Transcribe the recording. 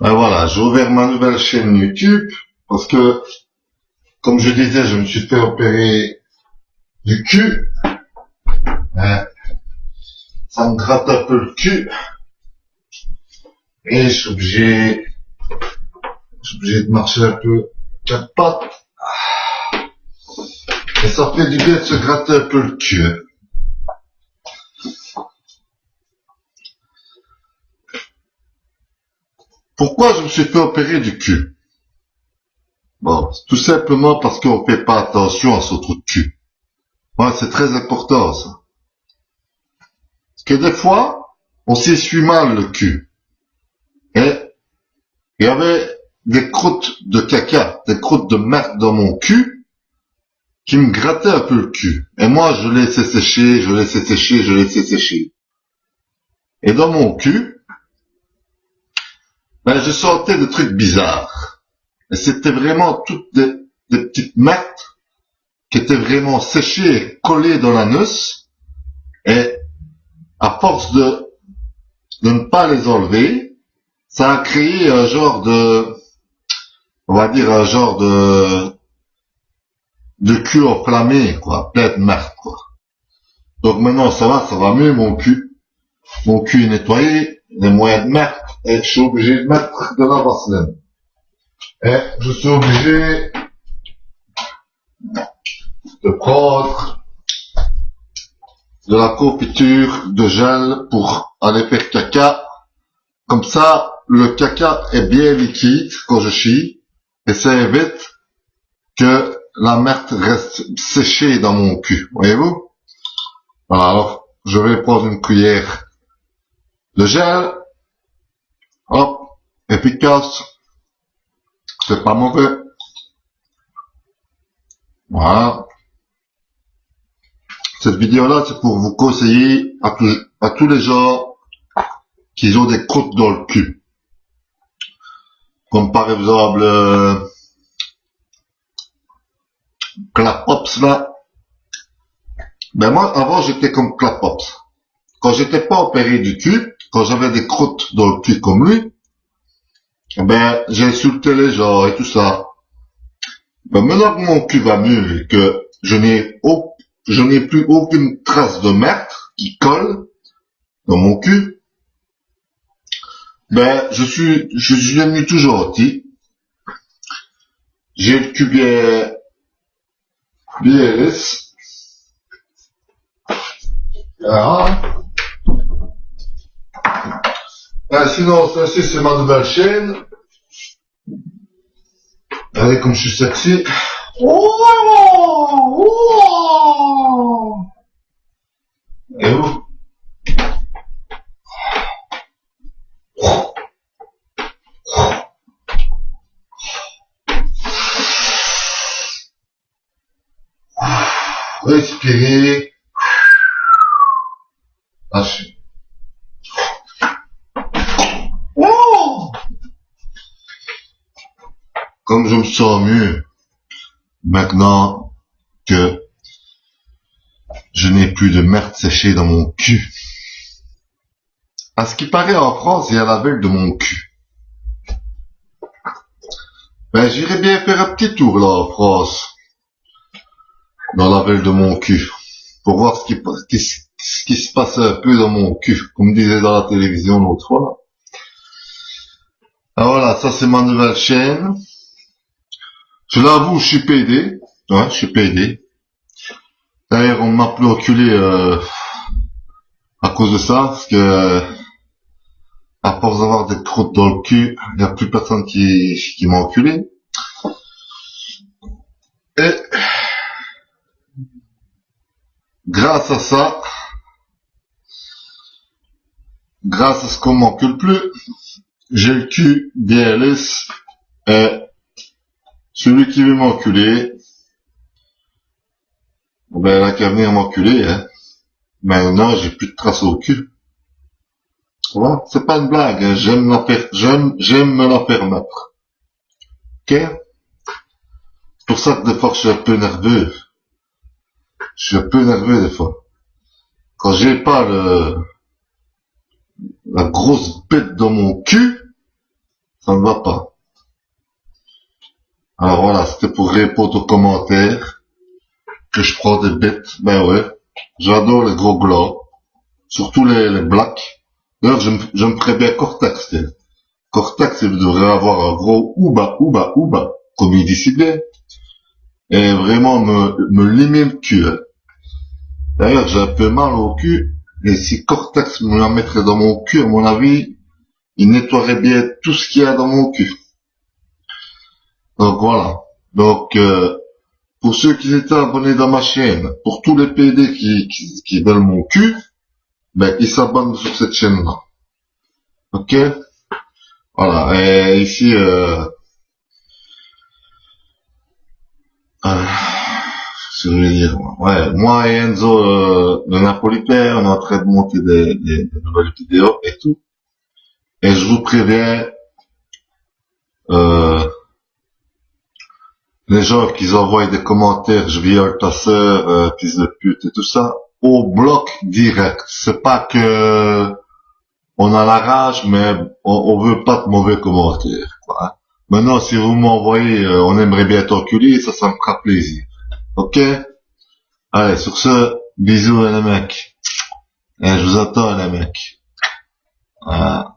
Ben voilà, j'ai ouvert ma nouvelle chaîne YouTube parce que, comme je disais, je me suis fait opérer du cul. Hein, ça me gratte un peu le cul et je suis obligé de marcher un peu quatre pattes. Et ça fait du bien de se gratter un peu le cul. Pourquoi je me suis fait opérer du cul? Bon, tout simplement parce qu'on fait pas attention à son trou de cul. Ouais, c'est très important, ça. Parce que des fois, on s'essuie mal le cul. Et il y avait des croûtes de caca, des croûtes de merde dans mon cul, qui me grattaient un peu le cul. Et moi, je laissais sécher. Et dans mon cul, ben, je sentais des trucs bizarres. Et c'était vraiment toutes des petites merdes qui étaient vraiment séchées et collées dans l'anus. Et à force de ne pas les enlever, ça a créé un genre de, on va dire un genre de cul enflammé, quoi, plein de merde, quoi. Donc maintenant ça va mieux, mon cul est nettoyé, les moyens de merde, et je suis obligé de mettre de la vaseline. Et je suis obligé de prendre de la confiture de gel pour aller faire caca. Comme ça, le caca est bien liquide quand je chie, et ça évite que la merde reste séchée dans mon cul, voyez-vous? Voilà, alors, je vais prendre une cuillère de gel, hop, efficace, c'est pas mauvais, voilà. Cette vidéo-là, c'est pour vous conseiller à tous les gens qui ont des croûtes dans le cul. Comme par exemple, Clapops là. Ben moi, avant, j'étais comme Clapops. Quand j'étais pas opéré du cul, quand j'avais des croûtes dans le cul comme lui, ben, j'ai insulté les gens et tout ça. Ben, maintenant que mon cul va mieux et que je n'ai plus aucune trace de merde qui colle dans mon cul, ben, je suis devenu tout gentil. J'ai le cul bien lisse. Voilà. Sinon, ceci, c'est ma nouvelle chaîne. Regardez comme je suis sexy. Et où? Respirez. Lâchez. Comme je me sens mieux maintenant que je n'ai plus de merde séchée dans mon cul. À ce qui paraît, en France, il y a la veille de mon cul. Ben, j'irai bien faire un petit tour là en France, dans la veille de mon cul, pour voir ce qui se passe un peu dans mon cul, comme disait dans la télévision l'autre fois. Ah voilà, ça c'est ma nouvelle chaîne. Je l'avoue, je suis PD. Ouais, je suis PD. D'ailleurs, on m'a plus enculé à cause de ça, parce que à force d'avoir des croûtes dans le cul, il n'y a plus personne qui m'a enculé. Et grâce à ça, grâce à ce qu'on m'encule plus, j'ai le cul bien lisse, et celui qui veut m'enculer, ben, il a qu'à venir m'enculer, hein. Maintenant, j'ai plus de traces au cul. Ouais, c'est pas une blague, hein. J'aime me la faire mettre. Ok? C'est pour ça que des fois, je suis un peu nerveux. Je suis un peu nerveux, des fois. Quand j'ai pas la grosse bête dans mon cul, Ça ne va pas. Alors voilà, c'était pour répondre aux commentaires. Que je prends des bêtes. Ben ouais. J'adore les gros blancs. Surtout les blacks. D'ailleurs, je me ferais bien Cortex, tiens. Cortex, il devrait avoir un gros ouba, comme il dit si bien. Et vraiment me limer le cul. Hein. D'ailleurs, j'ai un peu mal au cul. Et si Cortex me la mettrait dans mon cul, à mon avis, il nettoierait bien tout ce qu'il y a dans mon cul. Donc voilà. Donc, pour ceux qui étaient abonnés dans ma chaîne, pour tous les PD qui veulent mon cul, ben, ils s'abonnent sur cette chaîne-là. Ok? Voilà. Et ici, ce que je veux dire, ouais, moi et Enzo, le Napolitain, on est en train de monter des nouvelles vidéos et tout. Et je vous préviens, les gens qui envoient des commentaires, je viole ta sœur, fils de pute et tout ça, au bloc direct. C'est pas que on a la rage, mais on veut pas de mauvais commentaires, quoi. Maintenant, si vous m'envoyez, on aimerait bien t'enculer, ça me fera plaisir. Ok? Allez, sur ce, bisous les mecs. Et je vous attends les mecs. Voilà.